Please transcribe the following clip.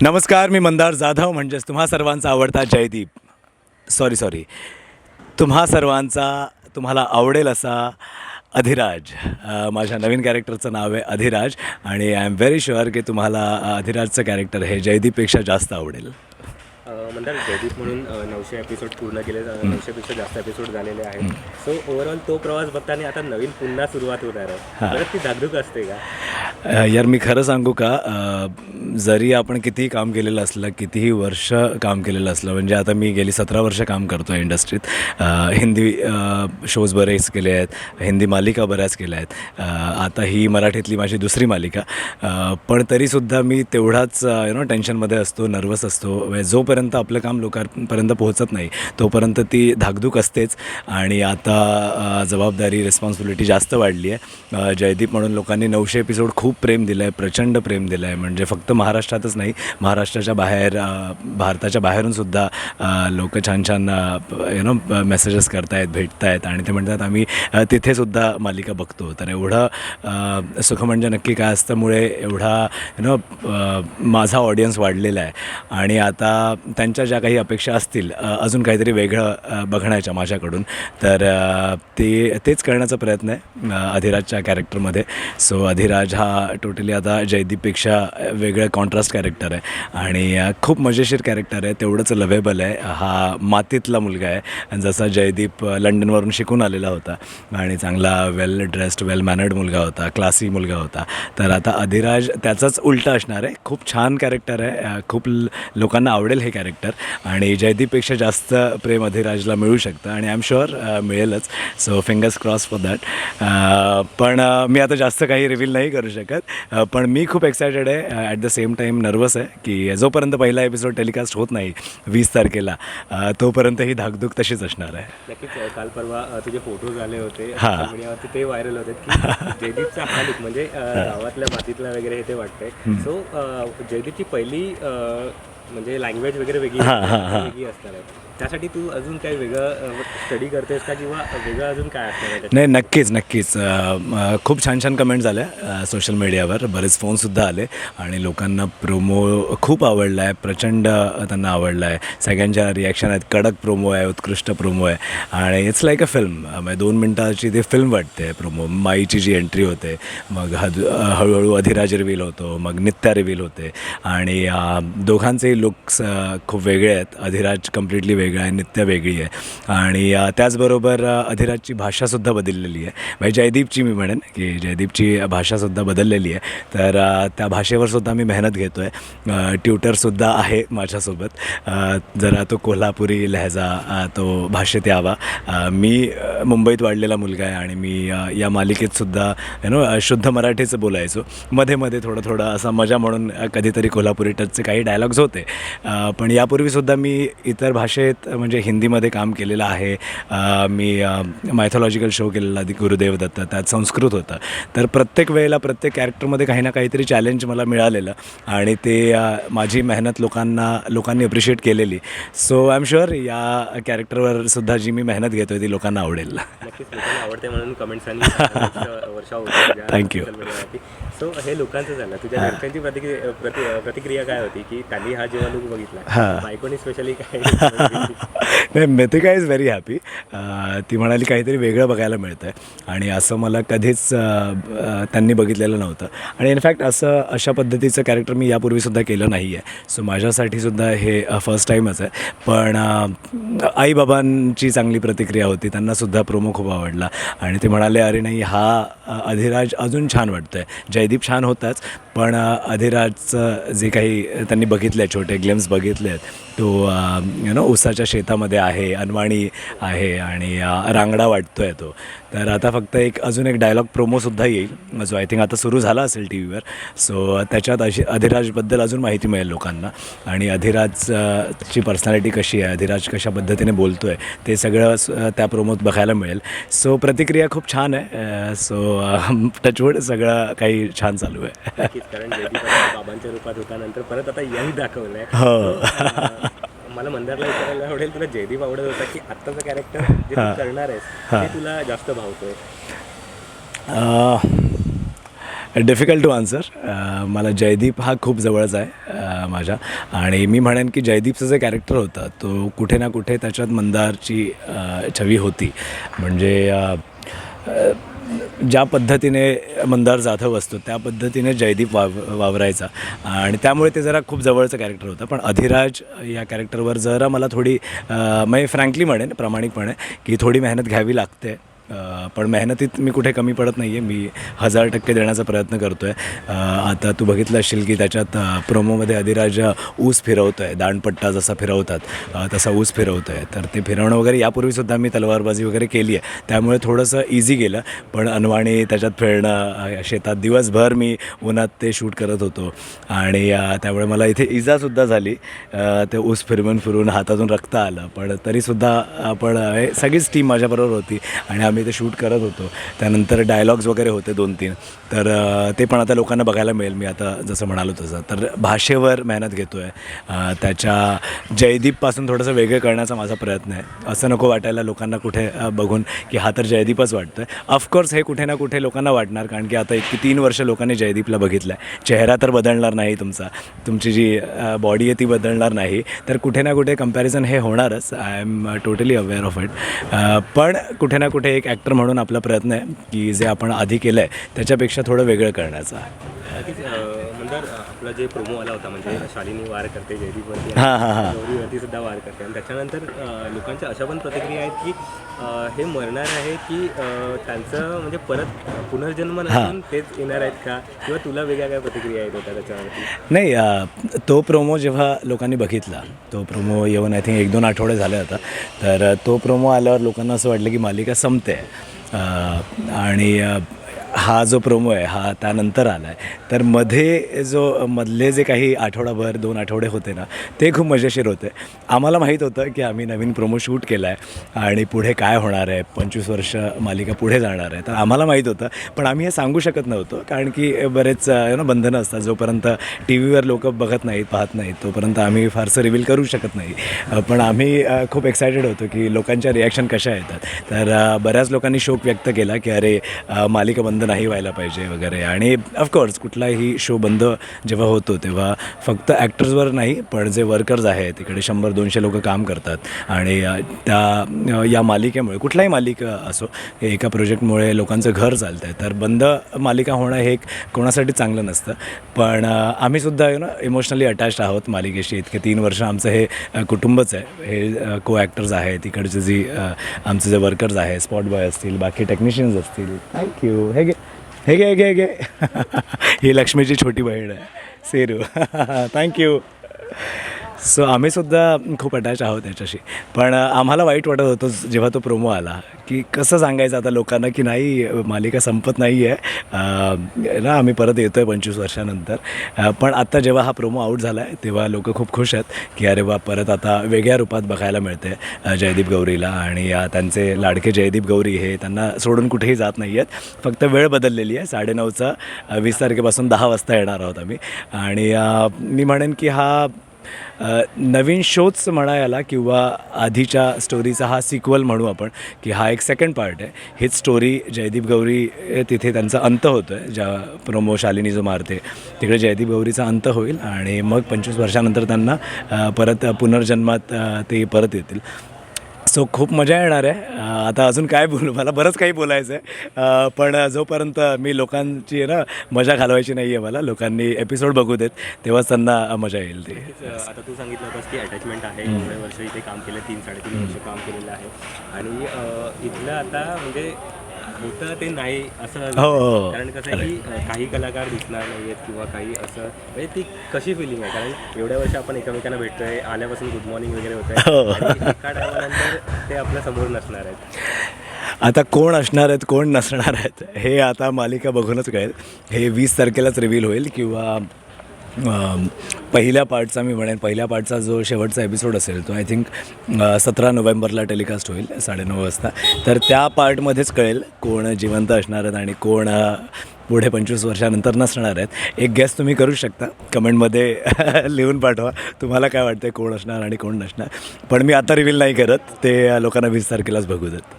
नमस्कार, मी मंदार जाधव म्हणजेच तुम्हा सर्वांचा आवडता जयदीप. सॉरी तुम्हा सर्वांचा तुम्हाला आवडेल असा अधिराज. माझ्या नवीन कॅरेक्टरचं नाव आहे अधिराज आणि आय एम व्हेरी शुअर की तुम्हाला अधिराजचं कॅरेक्टर हे जयदीपपेक्षा जास्त आवडेल. मंदार, जयदीप म्हणून 900 एपिसोड पूर्ण केले, 900पेक्षा जास्त एपिसोड झालेले आहेत. सो ओव्हरऑल तो प्रवास बघताना आता नवीन पुन्हा सुरुवात होणार आहे, परत ती धाकधूक असते का? यार मी खरं सांगू का, जरी आपण कितीही काम केलेलं असलं, कितीही वर्ष काम केलेलं असलं, म्हणजे आता मी गेली 17 वर्ष काम करतो आहे इंडस्ट्रीत. हिंदी शोज बरेच केले आहेत, हिंदी मालिका बऱ्याच केल्या आहेत. आता ही मराठीतली माझी दुसरी मालिका. पण तरीसुद्धा मी तेवढाच टेन्शनमध्ये असतो, नर्वस असतो. जोपर्यंत आपलं काम लोकांपर्यंत पोहोचत नाही तोपर्यंत ती धाकधूक असतेच. आणि आता जबाबदारी, रिस्पॉन्सिबिलिटी जास्त वाढली आहे. जयदीप म्हणून लोकांनी 900 एपिसोड खूप प्रेम दिलं आहे, प्रचंड प्रेम दिलं आहे. म्हणजे फक्त महाराष्ट्रातच नाही, महाराष्ट्राच्या बाहेर, भारताच्या बाहेरूनसुद्धा लोक छान छान मेसेजेस करतायत, भेटत आहेत आणि ते म्हणतात आम्ही तिथेसुद्धा मालिका बघतो. तर एवढं सुख म्हणजे नक्की काय असल्यामुळे एवढा माझा ऑडियन्स वाढलेला आहे. आणि आता त्यांच्या ज्या काही अपेक्षा असतील अजून काहीतरी वेगळं बघण्याच्या माझ्याकडून, तर तेच करण्याचा प्रयत्न आहे अधिराजच्या कॅरेक्टरमध्ये. सो अधिराज हा टोटली आता जयदीपपेक्षा वेगळं कॉन्ट्रास्ट कॅरेक्टर आहे आणि खूप मजेशीर कॅरेक्टर आहे, तेवढंच लवेबल आहे. हा मातीतला मुलगा आहे, जसा जयदीप लंडनवरून शिकून आलेला होता आणि चांगला वेल ड्रेस्ड, वेल मॅनर्ड मुलगा होता, क्लासी मुलगा होता. तर आता अधिराज त्याचाच उलटा असणार आहे. खूप छान कॅरेक्टर आहे, खूप लोकांना आवडेल हे कॅरेक्टर आणि जयदीपपेक्षा जास्त प्रेम अधिराजला मिळू शकतं आणि आय एम शुअर मिळेलच. So fingers cross for that. पण मी आता जास्त काही रिव्हील नाही करू शकत. पण मी खूप एक्सायटेड आहे, at the same time nervous आहे की जोपर्यंत पहिला एपिसोड टेलिकास्ट होत नाही 20 तारखेला, तोपर्यंत ही धाकधूक तशीच असणार आहे. नक्कीच. काल परवा तुझे फोटोज आले होते सोशल मीडियावरती, ते व्हायरल होते की जयदीपचा हा लुक म्हणजे गावातल्या मातीतला वगैरे हे ते वाटतंय. सो जयदीपची पहिली म्हणजे लँग्वेज वगैरे वेगळी असणार आहे. त्यासाठी तू अजून काही वेगळं स्टडी करतेस का, किंवा वेगळं अजून काय असणार आहे? नाही, नक्कीच. खूप छान छान कमेंट्स आल्या सोशल मीडियावर, बरेच फोनसुद्धा आले आणि लोकांना प्रोमो खूप आवडला आहे, प्रचंड त्यांना आवडला आहे. सगळ्यांच्या रिॲक्शन आहेत, कडक प्रोमो आहे, उत्कृष्ट प्रोमो आहे आणि इट्स लाईक अ फिल्म. 2 मिनटाची ती फिल्म वाटते प्रोमो. माईची जी एंट्री होते, मग हळूहळू अधिराज रिव्हील होतो, मग नित्या रिव्हील होते आणि दोघांचेही लुक्स खूप वेगळे आहेत. अधिराज कम्प्लिटली वेगळा आहे, नित्या वेगळी आहे आणि त्याचबरोबर अधिराजची भाषासुद्धा बदललेली आहे. म्हणजे जयदीपची मी म्हणेन की जयदीपची भाषासुद्धा बदललेली आहे. तर त्या भाषेवरसुद्धा मी मेहनत घेतो आहे. ट्युटरसुद्धा आहे माझ्यासोबत. जरा तो कोल्हापुरी लहजा तो भाषेत यावा. मी मुंबईत वाढलेला मुलगा आहे आणि मी या मालिकेतसुद्धा शुद्ध मराठीचं बोलायचो. मध्ये थोडं असं मजा म्हणून कधीतरी कोल्हापुरी टचचे काही डायलॉग्स होते. पण यापूर्वीसुद्धा मी इतर भाषेत म्हणजे हिंदीमध्ये काम केलेलं आहे. मी मायथॉलॉजिकल शो केलेला आधी गुरुदेव दत्त, त्यात संस्कृत होतं. तर प्रत्येक वेळेला प्रत्येक कॅरेक्टरमध्ये काही ना काहीतरी चॅलेंज मला मिळालेलं आणि ते माझी मेहनत लोकांनी अप्रिशिएट केलेली. सो आय एम शुअर या कॅरेक्टरवर सुद्धा जी मी मेहनत घेतो आहे ती लोकांना आवडेल. नक्कीच लोकांना आवडते म्हणून कमेंट्स वर्षा होती. थँक्यू. सो हे लोकांचं झालं. तुझ्या घरच्यांची प्रतिक्रिया काय होती की त्यांनी हा जेव्हा लुक बघितला, बायकोनी स्पेशली काय? नाही, मिथिका इज व्हेरी हॅपी. ती म्हणाली काहीतरी वेगळं बघायला मिळतं आहे आणि असं मला कधीच त्यांनी बघितलेलं नव्हतं. आणि इनफॅक्ट अशा पद्धतीचं कॅरेक्टर मी यापूर्वीसुद्धा केलं नाही आहे. सो माझ्यासाठीसुद्धा हे फर्स्ट टाईमच आहे. पण आईबाबांची चांगली प्रतिक्रिया होती, त्यांनासुद्धा प्रोमो खूप आवडला आणि ते म्हणाले अरे नाही, हा अधिराज अजून छान वाटतो आहे. जयदीप छान होताच, पण अधिराजचं जे काही त्यांनी बघितलं आहे, छोटे ग्लेम्स बघितले आहेत, तो ऊसाच्या शेतामध्ये आहे, अनवाणी आहे आणि रांगडा वाटतो आहे तो. तर आता फक्त अजून एक डायलॉग प्रोमोसुद्धा येईल, जो आय थिंक आता सुरू झाला असेल टी व्हीवर. सो त्याच्यात अधिराजबद्दल अजून माहिती मिळेल लोकांना आणि अधिराजची पर्सनॅलिटी कशी आहे, अधिराज कशा पद्धतीने बोलतो आहे, ते सगळं त्या प्रोमोत बघायला मिळेल. सो प्रतिक्रिया खूप छान आहे. सो टचवूड सगळं काही छान चालू आहे. कारण बाबांच्या रूपात होता, नंतर परत आता यंग दाखवलंय. हो. मला मंदारला विचारायला आवडेल, तुला जयदीप आवडत होता की आत्ताचं कॅरेक्टर जे तू करणार आहेस ते तुला जास्त भावतोय? Difficult to answer. मला जयदीप हा खूप जवळचा आहे माझ्या, आणि मी म्हणेन की जयदीपचं जे कॅरेक्टर होतं तो कुठे ना कुठे त्याच्यात मंदारची छवी होती. म्हणजे ज्या पद्धतीने मंदार जाधव असतो त्या पद्धतीने जयदीप वावरायचा, आणि त्यामुळे ते जरा खूप जवळचं कॅरेक्टर होतं. पण अधिराज या कॅरेक्टरवर जरा मला थोडी म्हणजे फ्रँकली म्हणेन, प्रामाणिकपणे, की थोडी मेहनत घ्यावी लागते. पण मेहनतीत मी कुठे कमी पडत नाही आहे. मी 1000% देण्याचा प्रयत्न करतो आहे. आता तू बघितलं असशील की त्याच्यात प्रोमोमध्ये अधिराज ऊस फिरवतो आहे, दांडपट्टा जसा फिरवतात तसा ऊस फिरवतो आहे. तर ते फिरवणं वगैरे यापूर्वीसुद्धा मी तलवारबाजी वगैरे केली आहे, त्यामुळे थोडंसं इझी गेलं. पण अनवाणी त्याच्यात फिरणं, शेतात दिवसभर मी उन्हात ते शूट करत होतो, आणि त्यामुळे मला इथे इजासुद्धा झाली. ते ऊस फिरून हातातून रक्त आलं, पण तरीसुद्धा आपण सगळीच टीम माझ्याबरोबर होती आणि आम्ही ते शूट करत होतो. त्यानंतर डायलॉग्स वगैरे होते 2-3, तर ते पण आता लोकांना बघायला मिळेल. मी आता जसं म्हणालो तसं तर भाषेवर मेहनत घेतो आहे. त्याच्या जयदीपपासून थोडंसं वेगळं करण्याचा माझा प्रयत्न आहे. असं नको वाटायला लोकांना कुठे बघून की हा तर जयदीपच वाटतो आहे. ऑफकोर्स हे कुठे ना कुठे लोकांना वाटणार, कारण की आता इतकी 3 वर्ष लोकांनी जयदीपला बघितलं आहे. चेहरा तर बदलणार नाही तुमची जी बॉडी आहे ती बदलणार नाही, तर कुठे ना कुठे कंपॅरिझन हे होणारच. I am totally aware of it. पण कुठे ना कुठे एक ॲक्टर म्हणून आपला प्रयत्न आहे की जे आपण आधी केलं आहे त्याच्यापेक्षा थोडं वेगळं करण्याचा. मंदार, आपला जे प्रोमो आला होता, म्हणजे शालिनी वार करते जयदीपवरती, गौरीवरती सुद्धा वार करते, आणि त्याच्यानंतर लोकांच्या अशा पण प्रतिक्रिया आहेत की हे मरणार आहे की त्यांचं म्हणजे परत पुनर्जन्म नसून तेच येणार आहेत का, किंवा तुला वेगळ्या काय प्रतिक्रिया येत होत्या त्याच्यावरती? नाही, तो प्रोमो जेव्हा लोकांनी बघितला, तो प्रोमो येऊन आय थिंक 1-2 आठवडे झाले होता, तर तो प्रोमो आल्यावर लोकांना असं वाटलं की मालिका संपते. आणि हा जो प्रोमो आहे हा त्यानंतर आला आहे. तर मधले जे काही आठवडाभर 2 आठवडे होते ना, ते खूप मजेशीर होते. आम्हाला माहीत होतं की आम्ही नवीन प्रोमो शूट केला आहे आणि पुढे काय होणार आहे, 25 वर्ष मालिका पुढे जाणार आहे, तर आम्हाला माहीत होतं. पण आम्ही हे सांगू शकत नव्हतो, कारण की बरेच बंधनं असतात. जोपर्यंत टी व्हीवर लोक बघत नाहीत, पाहत नाहीत, तोपर्यंत आम्ही फारसं रिव्हील करू शकत नाही. पण आम्ही खूप एक्सायटेड होतो की लोकांच्या रिॲक्शन कशा येतात. तर बऱ्याच लोकांनी शोक व्यक्त केला की अरे मालिका बंद नाही व्हायला पाहिजे वगैरे. आणि ऑफकोर्स कुठलाही शो बंद जेव्हा होतो तेव्हा फक्त ॲक्टर्सवर नाही, पण जे वर्कर्स आहेत तिकडे 100-200 लोक काम करतात, आणि या मालिकेमुळे, कुठलाही मालिका असो, एका प्रोजेक्टमुळे लोकांचं घर चालतं आहे. तर बंद मालिका होणं हे कोणासाठी चांगलं नसतं. पण आम्हीसुद्धा इमोशनली अटॅच्ड आहोत मालिकेशी. इतके 3 वर्ष आमचं हे कुटुंबच आहे. हे को ॲक्टर्स आहेत, इकडचे आमचे जे वर्कर्स आहेत, स्पॉट बॉय असतील, बाकी टेक्निशियन्स असतील. थँक्यू. हे घे ही लक्ष्मीची छोटी बहीण आहे, सेरू. थँक्यू. सो आम्हीसुद्धा खूप अटॅच आहोत त्याच्याशी. पण आम्हाला वाईट वाटत होतं जेव्हा तो प्रोमो आला की कसं सांगायचं आता लोकांना की नाही, मालिका संपत नाही आहे ना, आम्ही परत येतो आहे 25 वर्षानंतर. पण आत्ता जेव्हा हा प्रोमो आऊट झाला आहे तेव्हा लोक खूप खुश आहेत की अरे वा, परत आता वेगळ्या रूपात बघायला मिळते जयदीप गौरीला. आणि त्यांचे लाडके जयदीप गौरी हे त्यांना सोडून कुठेही जात नाही आहेत. फक्त वेळ बदललेली आहे. 9:30चा 20 तारखेपासून 10 वाजता येणार आहोत आम्ही. आणि मी म्हणेन की हा नवीन शोच म्हणा याला, किंवा आधीच्या स्टोरीचा हा सिक्वल म्हणू आपण, की हा एक सेकंड पार्ट आहे. हीच स्टोरी जयदीप गौरी तिथे त्यांचा अंत होतो आहे. ज्या प्रोमो शालिनी जो मारते तिकडे जयदीप गौरीचा अंत होईल, आणि मग 25 वर्षानंतर त्यांना परत पुनर्जन्मात ते परत येतील. सो खूप मजा येणार आहे. आता अजून काय बोलू, मला बरंच काही बोलायचं आहे. पण जोपर्यंत मी लोकांची मजा घालवायची नाही आहे मला, लोकांनी एपिसोड बघू देत तेव्हाच त्यांना मजा येईल. ते आता तू सांगितलं होतंस की अटॅचमेंट आहे, एवढे वर्ष इथे काम केलं, 3-3.5 वर्ष काम केलेलं आहे, आणि इथलं आता म्हणजे होतं ते नाही असं. हो. कारण कसं आहे की काही कलाकार दिसणार नाही आहेत किंवा काही असं, म्हणजे ती कशी फिलिंग आहे? कारण एवढ्या वर्ष आपण एकमेकांना भेटतोय, आल्यापासून गुड मॉर्निंग वगैरे होत आहे, एका टायमानंतर ते आपल्या समोर नसणार आहेत. आता कोण असणार आहेत, कोण नसणार आहेत, हे आता मालिका बघूनच कळेल. हे 20 तारखेलाच रिव्हील होईल, किंवा पहिल्या पार्टचा, मी म्हणेन पहिल्या पार्टचा जो शेवटचा एपिसोड असेल तो आय थिंक 17 नोव्हेंबरला टेलिकास्ट होईल 9:30 वाजता. तर त्या पार्टमध्येच कळेल कोण जिवंत असणार आहेत आणि कोण पुढे 25 वर्षानंतर नसणार आहेत. एक गेस तुम्ही करू शकता, कमेंटमध्ये लिहून पाठवा तुम्हाला काय वाटतं कोण असणार आणि कोण नसणार. पण मी आता रिव्हील नाही करत, ते लोकांना 20 तारखेलाच बघू देत.